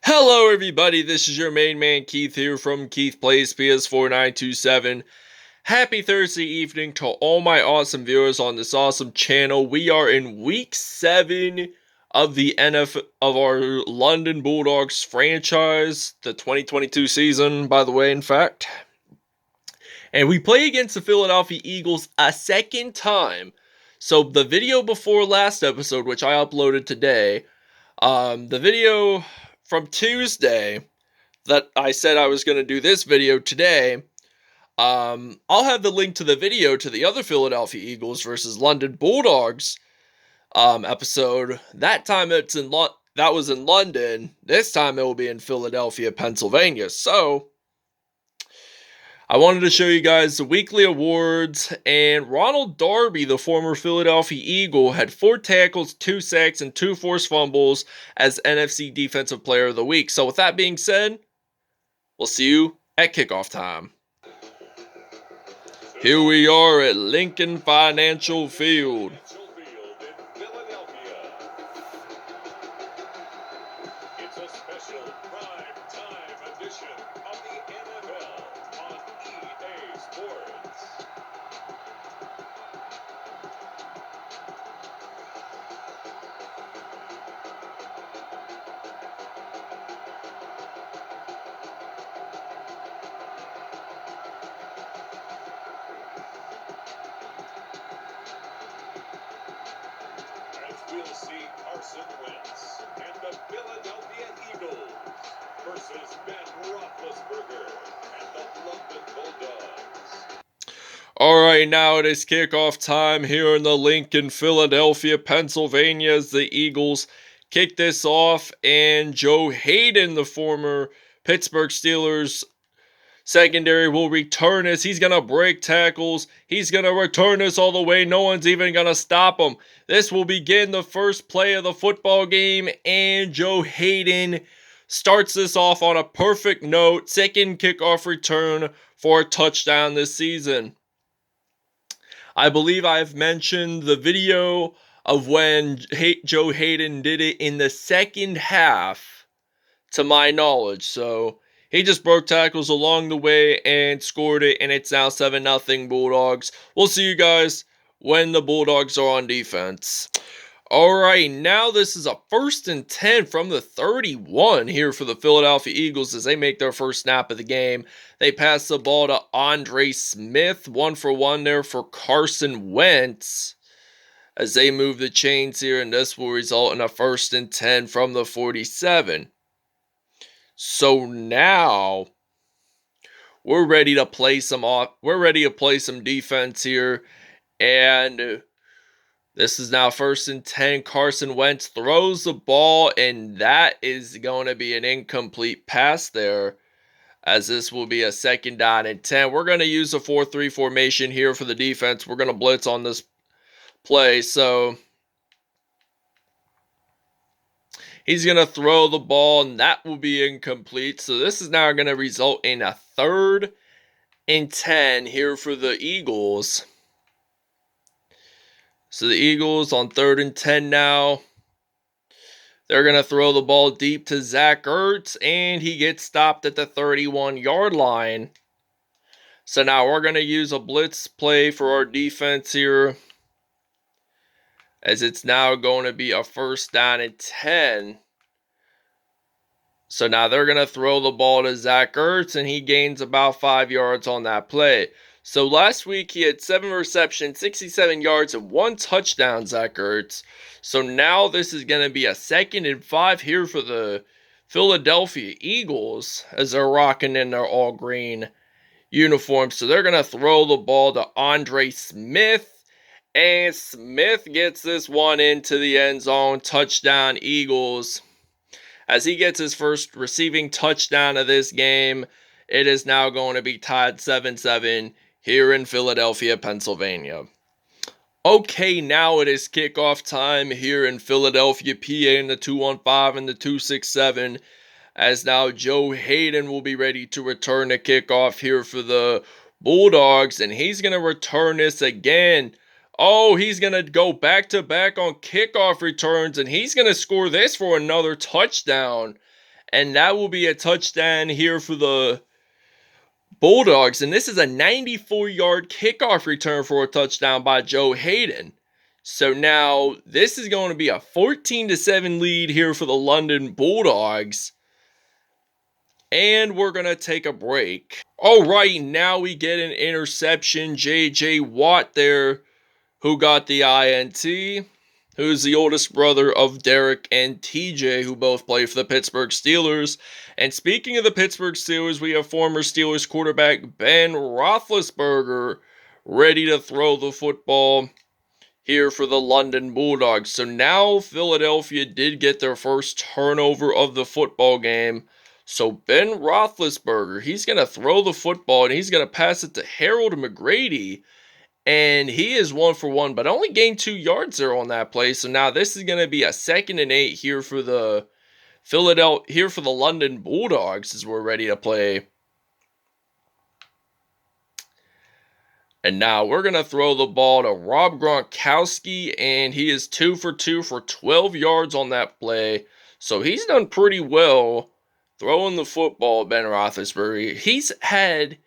Hello everybody, this is your main man Keith here from Keith Plays PS4927. Happy Thursday evening to all my awesome viewers on this awesome channel. We are in week 7 of the NFL of our London Bulldogs franchise, the 2022 season, by the way, in fact. And we play against the Philadelphia Eagles a second time. So the video before last episode, which I uploaded today, the video from Tuesday that I said I was going to do this video today, I'll have the link to the video to the other Philadelphia Eagles versus London Bulldogs episode. That time that was in London. This time it will be in Philadelphia, Pennsylvania. So I wanted to show you guys the weekly awards, and Ronald Darby, the former Philadelphia Eagle, had 4 tackles, 2 sacks, and 2 forced fumbles as NFC Defensive Player of the Week. So with that being said, we'll see you at kickoff time. Here we are at Lincoln Financial Field. It's a special prime time edition of the NFL on EA Sports. As we'll see Carson Wentz and the Philadelphia Eagles versus Roethlisberger and the London Bulldogs. Alright, now it is kickoff time here in the Lincoln, Philadelphia, Pennsylvania, as the Eagles kick this off, and Joe Haden, the former Pittsburgh Steelers secondary, will return this. He's going to break tackles. He's going to return this all the way. No one's even going to stop him. This will begin the first play of the football game, and Joe Haden starts this off on a perfect note. Second kickoff return for a touchdown this season. I believe I've mentioned the video of when Joe Haden did it in the second half, to my knowledge. So he just broke tackles along the way and scored it, and it's now 7-0 Bulldogs. We'll see you guys when the Bulldogs are on defense. Alright, now this is a 1st and 10 from the 31 here for the Philadelphia Eagles as they make their first snap of the game. They pass the ball to Andre Smith, 1-for-1 there for Carson Wentz as they move the chains here, and this will result in a 1st and 10 from the 47. So now we're ready to play some defense here, and this is now 1st and 10. Carson Wentz throws the ball, and that is going to be an incomplete pass there, as this will be a 2nd down and 10. We're going to use a 4-3 formation here for the defense. We're going to blitz on this play, so he's going to throw the ball, and that will be incomplete. So this is now going to result in a 3rd and 10 here for the Eagles. So the Eagles on 3rd and 10 now. They're going to throw the ball deep to Zach Ertz, and he gets stopped at the 31-yard line. So now we're going to use a blitz play for our defense here, as it's now going to be a 1st down and 10. So now they're going to throw the ball to Zach Ertz, and he gains about 5 yards on that play. So last week he had 7 receptions, 67 yards, and 1 touchdown, Zach Ertz. So now this is going to be a 2nd and 5 here for the Philadelphia Eagles as they're rocking in their all-green uniforms. So they're going to throw the ball to Andre Smith, and Smith gets this one into the end zone. Touchdown, Eagles. As he gets his first receiving touchdown of this game, it is now going to be tied 7-7 here in Philadelphia, Pennsylvania. Okay, now it is kickoff time here in Philadelphia, PA in the 215 and the 267. As now Joe Haden will be ready to return the kickoff here for the Bulldogs. And he's going to return this again. Oh, he's going to go back-to-back on kickoff returns. And he's going to score this for another touchdown. And that will be a touchdown here for the Bulldogs. And this is a 94-yard kickoff return for a touchdown by Joe Haden. So now this is going to be a 14-7 lead here for the London Bulldogs. And we're going to take a break. All right, now we get an interception. J.J. Watt there, who got the INT, who's the oldest brother of Derek and TJ, who both play for the Pittsburgh Steelers. And speaking of the Pittsburgh Steelers, we have former Steelers quarterback Ben Roethlisberger ready to throw the football here for the London Bulldogs. So now Philadelphia did get their first turnover of the football game. So Ben Roethlisberger, he's going to throw the football and he's going to pass it to Harold McGrady. And he is 1 for 1, but only gained 2 yards there on that play. So now this is going to be a 2nd and 8 here for the London Bulldogs as we're ready to play. And now we're going to throw the ball to Rob Gronkowski, and he is 2 for 2 for 12 yards on that play. So he's done pretty well throwing the football, Ben Roethlisberger. He's had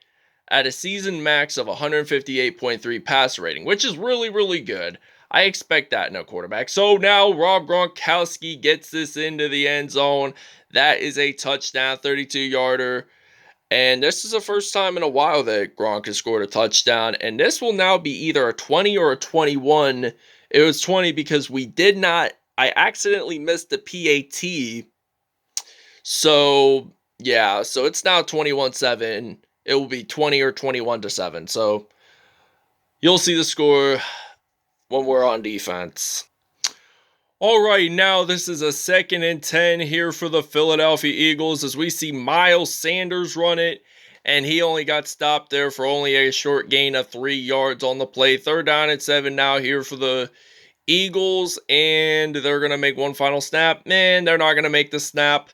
at a season max of 158.3 passer rating, which is really, really good. I expect that in a quarterback. So now Rob Gronkowski gets this into the end zone. That is a touchdown, 32-yarder. And this is the first time in a while that Gronk has scored a touchdown. And this will now be either a 20 or a 21. It was 20 because I accidentally missed the PAT. So, yeah, so it's now 21-7. It will be 20 or 21-7. So, you'll see the score when we're on defense. All right, now this is a 2nd and 10 here for the Philadelphia Eagles as we see Miles Sanders run it, and he only got stopped there for only a short gain of 3 yards on the play. 3rd down and 7 now here for the Eagles, and they're going to make one final snap. Man, they're not going to make the snap.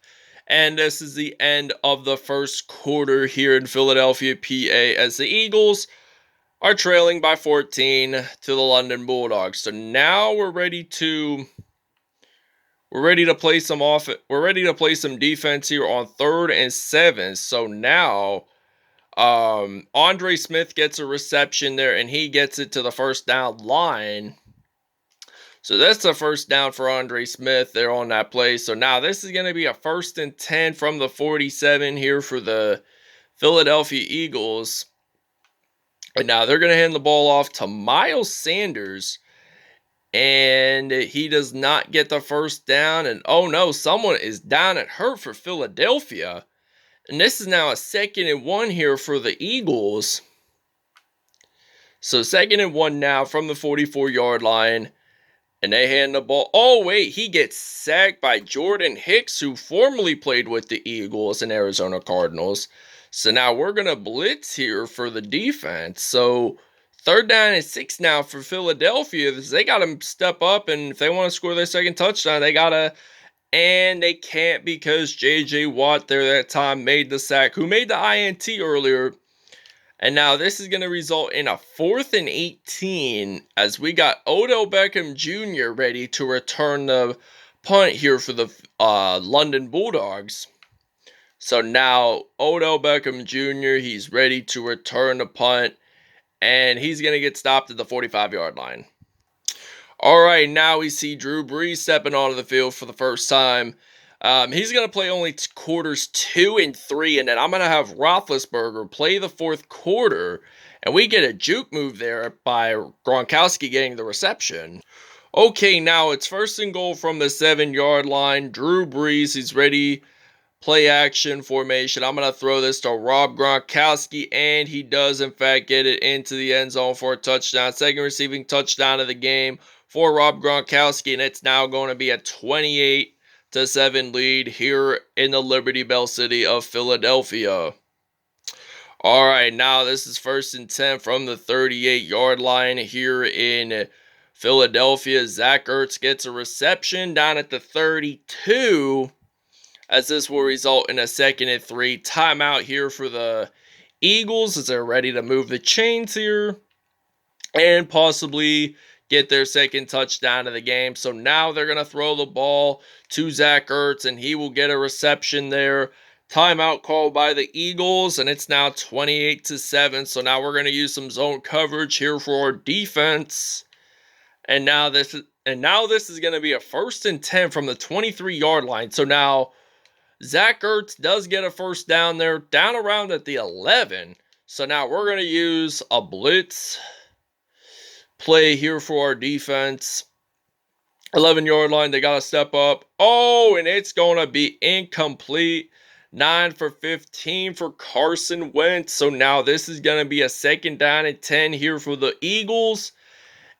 And this is the end of the first quarter here in Philadelphia, PA, as the Eagles are trailing by 14 to the London Bulldogs. So now we're ready to play some defense here on 3rd and 7. So now Andre Smith gets a reception there and he gets it to the first down line. So that's a first down for Andre Smith there on that play. So now this is going to be a 1st and 10 from the 47 here for the Philadelphia Eagles. And now they're going to hand the ball off to Miles Sanders. And he does not get the first down. And oh no, someone is down and hurt for Philadelphia. And this is now a 2nd and 1 here for the Eagles. So 2nd and 1 now from the 44-yard line. And they hand the ball. Oh, wait, he gets sacked by Jordan Hicks, who formerly played with the Eagles and Arizona Cardinals. So now we're going to blitz here for the defense. So 3rd down and 6 now for Philadelphia. They got to step up, and if they want to score their 2nd touchdown, they got to. And they can't because J.J. Watt there that time made the sack, who made the INT earlier. And now this is going to result in a 4th and 18 as we got Odell Beckham Jr. ready to return the punt here for the London Bulldogs. So now Odell Beckham Jr., he's ready to return the punt. And he's going to get stopped at the 45-yard line. All right, now we see Drew Brees stepping onto the field for the first time. He's going to play only quarters 2 and 3, and then I'm going to have Roethlisberger play the 4th quarter, and we get a juke move there by Gronkowski getting the reception. Okay, now it's 1st and goal from the 7-yard line. Drew Brees, he's ready, play action formation. I'm going to throw this to Rob Gronkowski, and he does, in fact, get it into the end zone for a touchdown. 2nd receiving touchdown of the game for Rob Gronkowski, and it's now going to be a 28-7 lead here in the Liberty Bell City of Philadelphia. All right, now this is 1st and 10 from the 38-yard line here in Philadelphia. Zach Ertz gets a reception down at the 32, as this will result in a 2nd and 3 timeout here for the Eagles as they're ready to move the chains here and possibly get their second touchdown of the game. So now they're going to throw the ball to Zach Ertz, and he will get a reception there. Timeout called by the Eagles, and it's now 28-7. So now we're going to use some zone coverage here for our defense. And now this is going to be a 1st and 10 from the 23-yard line. So now Zach Ertz does get a first down there, down around at the 11. So now we're going to use a blitz play here for our defense. 11-yard line, they got to step up. Oh, and it's going to be incomplete. 9 for 15 for Carson Wentz. So now this is going to be a 2nd down and 10 here for the Eagles.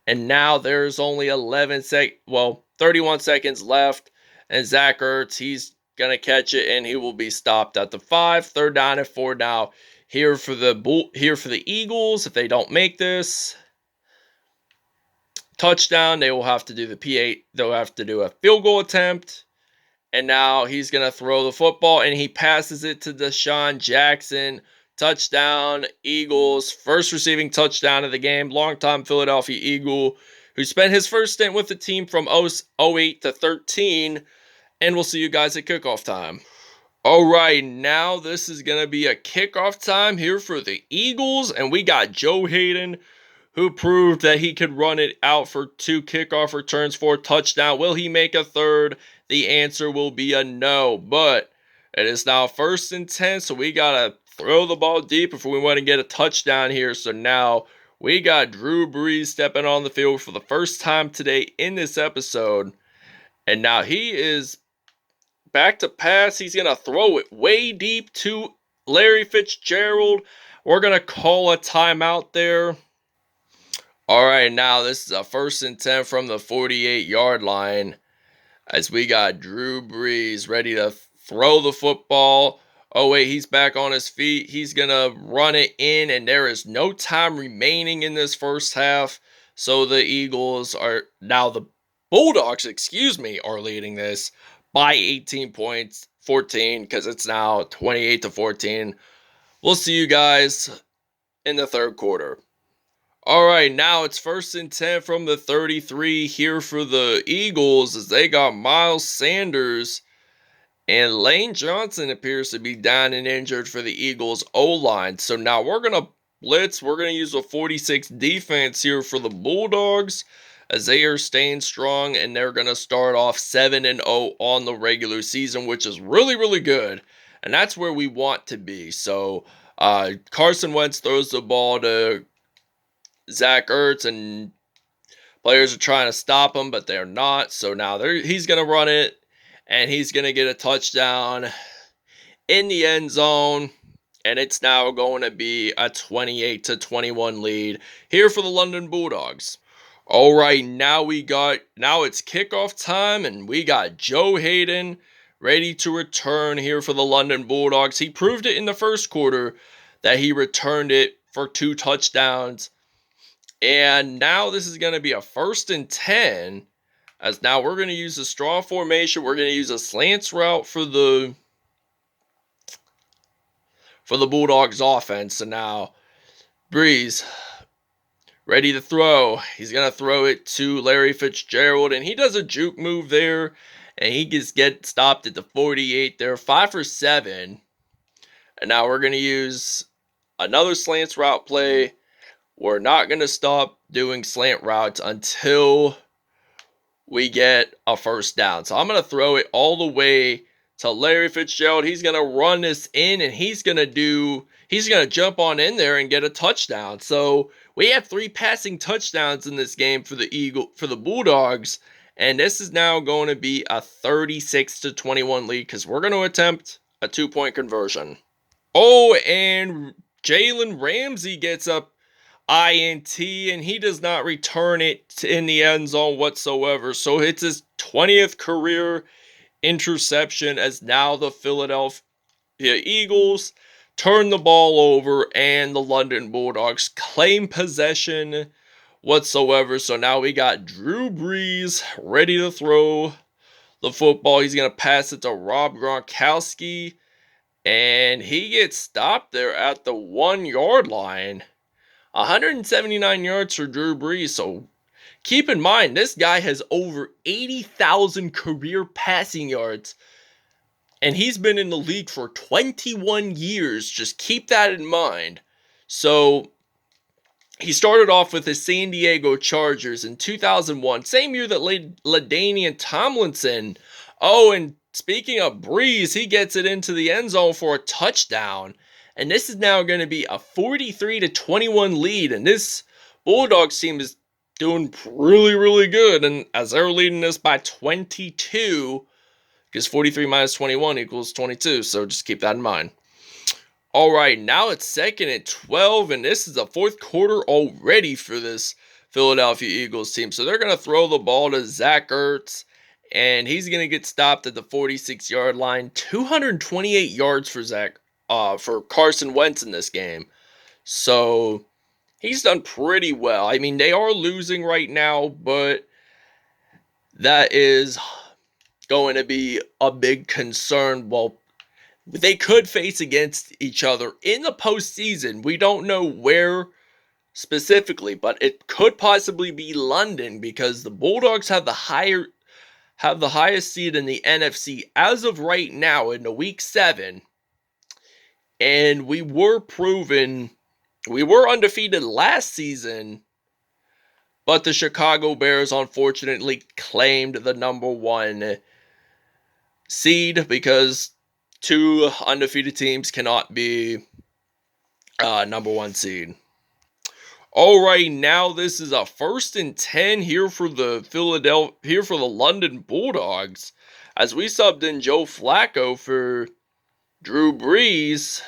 And now there's only 31 seconds left. And Zach Ertz, he's going to catch it, and he will be stopped at the 5. 3rd down and 4 now here for the Eagles. If they don't make this touchdown, they will have to do the P8. They'll have to do a field goal attempt. And now he's going to throw the football, and he passes it to Deshaun Jackson. Touchdown, Eagles. First receiving touchdown of the game. Longtime Philadelphia Eagle who spent his first stint with the team from 08 to 13. And we'll see you guys at kickoff time. All right, now this is going to be a kickoff time here for the Eagles. And we got Joe Haden, who proved that he could run it out for 2 kickoff returns for a touchdown. Will he make a third? The answer will be a no, but it is now 1st and 10, so we got to throw the ball deep if we want to get a touchdown here. So now we got Drew Brees stepping on the field for the first time today in this episode. And now he is back to pass. He's going to throw it way deep to Larry Fitzgerald. We're going to call a timeout there. All right, now this is a 1st and 10 from the 48-yard line as we got Drew Brees ready to throw the football. Oh, wait, he's back on his feet. He's going to run it in, and there is no time remaining in this first half. So the Bulldogs, are leading this by 18 points, 14, because it's now 28-14. We'll see you guys in the 3rd quarter. All right, now it's 1st and 10 from the 33 here for the Eagles as they got Miles Sanders, and Lane Johnson appears to be down and injured for the Eagles O-line. So now we're going to blitz. We're going to use a 46 defense here for the Bulldogs as they are staying strong, and they're going to start off 7-0 on the regular season, which is really, really good. And that's where we want to be. So Carson Wentz throws the ball to Zach Ertz, and players are trying to stop him, but they're not. So now he's going to run it, and he's going to get a touchdown in the end zone. And it's now going to be a 28-21 lead here for the London Bulldogs. All right, now it's kickoff time, and we got Joe Haden ready to return here for the London Bulldogs. He proved it in the first quarter that he returned it for 2 touchdowns. And now this is going to be a 1st and 10, as now we're going to use a strong formation. We're going to use a slants route for the Bulldogs offense. So now Brees ready to throw. He's going to throw it to Larry Fitzgerald, and he does a juke move there, and he gets stopped at the 48 there. 5 for 7. And now we're going to use another slants route play. We're not going to stop doing slant routes until we get a first down. So I'm going to throw it all the way to Larry Fitzgerald. He's going to run this in, and he's going to jump on in there and get a touchdown. So we have 3 passing touchdowns in this game for the Bulldogs, and this is now going to be a 36-21 lead because we're going to attempt a 2-point conversion. Oh, and Jalen Ramsey gets up INT, and he does not return it in the end zone whatsoever. So it's his 20th career interception as now the Philadelphia Eagles turn the ball over, and the London Bulldogs claim possession whatsoever. So now we got Drew Brees ready to throw the football. He's going to pass it to Rob Gronkowski, and he gets stopped there at the 1-yard line. 179 yards for Drew Brees. So Keep in mind, this guy has over 80,000 career passing yards, and he's been in the league for 21 years. Just keep that in mind. So, he started off with the San Diego Chargers in 2001, same year that LaDainian Tomlinson. Oh, and speaking of Brees, he gets it into the end zone for a touchdown. And this is now going to be a 43-21 lead. And this Bulldogs team is doing really, really good. And as they're leading this by 22, because 43 minus 21 equals 22. So just keep that in mind. All right, now it's 2nd and 12, and this is the fourth quarter already for this Philadelphia Eagles team. So they're going to throw the ball to Zach Ertz, and he's going to get stopped at the 46-yard line. 228 yards for Carson Wentz in this game. So he's done pretty well. I mean, they are losing right now, but that is going to be a big concern. Well, they could face against each other in the postseason. We don't know where specifically, but it could possibly be London because the Bulldogs have the highest seed in the NFC as of right now in the week 7. And we were undefeated last season, but the Chicago Bears unfortunately claimed the number 1 seed because 2 undefeated teams cannot be number 1 seed. All right, now this is a 1st and 10 here for the London Bulldogs, as we subbed in Joe Flacco for Drew Brees,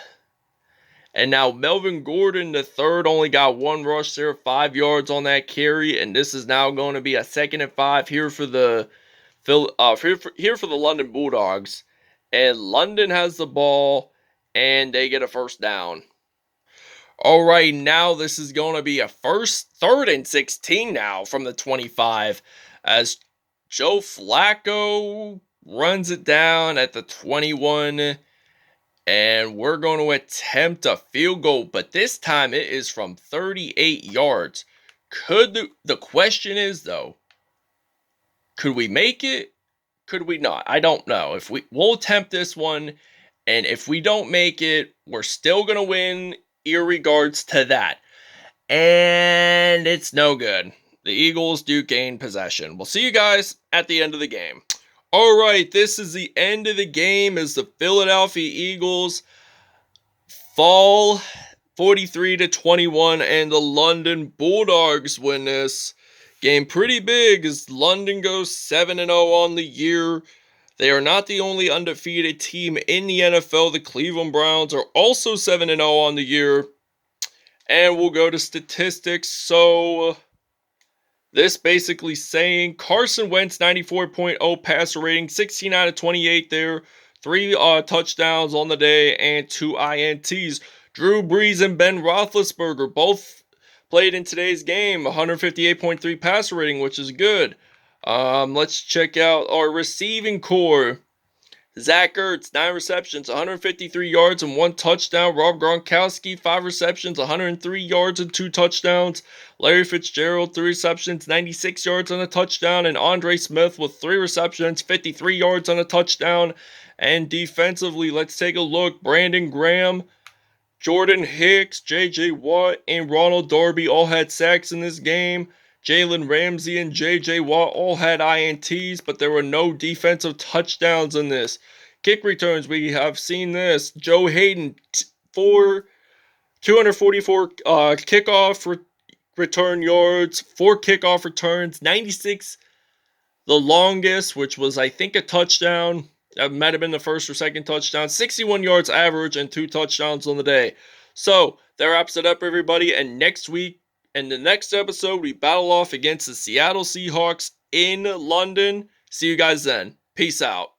and now Melvin Gordon III only got 1 rush there, 5 yards on that carry, and this is now going to be a 2nd and 5 here for the London Bulldogs. And London has the ball, and they get a 1st down. All right, now this is going to be a 3rd and 16 now from the 25, as Joe Flacco runs it down at the 21, and we're going to attempt a field goal, but this time it is from 38 yards. The question is, though, could we make it? Could we not? I don't know. We'll attempt this one, and if we don't make it, we're still going to win irregards to that. And it's no good. The Eagles do gain possession. We'll see you guys at the end of the game. All right, this is the end of the game as the Philadelphia Eagles fall 43-21, and the London Bulldogs win this game pretty big as London goes 7-0 on the year. They are not the only undefeated team in the NFL. The Cleveland Browns are also 7-0 on the year. And we'll go to statistics. So this basically saying Carson Wentz 94.0 passer rating, 16 out of 28 there, 3 touchdowns on the day and 2 INTs. Drew Brees and Ben Roethlisberger both played in today's game, 158.3 passer rating, which is good. Let's check out our receiving core. Zach Ertz, 9 receptions, 153 yards and 1 touchdown. Rob Gronkowski, 5 receptions, 103 yards and 2 touchdowns. Larry Fitzgerald, 3 receptions, 96 yards and a touchdown. And Andre Smith with 3 receptions, 53 yards and a touchdown. And defensively, let's take a look. Brandon Graham, Jordan Hicks, J.J. Watt, and Ronald Darby all had sacks in this game. Jalen Ramsey and J.J. Watt all had INTs, but there were no defensive touchdowns in this. Kick returns, we have seen this. Joe Haden, 244 kickoff return yards, 4 kickoff returns, 96 the longest, which was, I think, a touchdown. That might have been the 1st or 2nd touchdown. 61 yards average and 2 touchdowns on the day. So, that wraps it up, everybody. And next week, in the next episode, we battle off against the Seattle Seahawks in London. See you guys then. Peace out.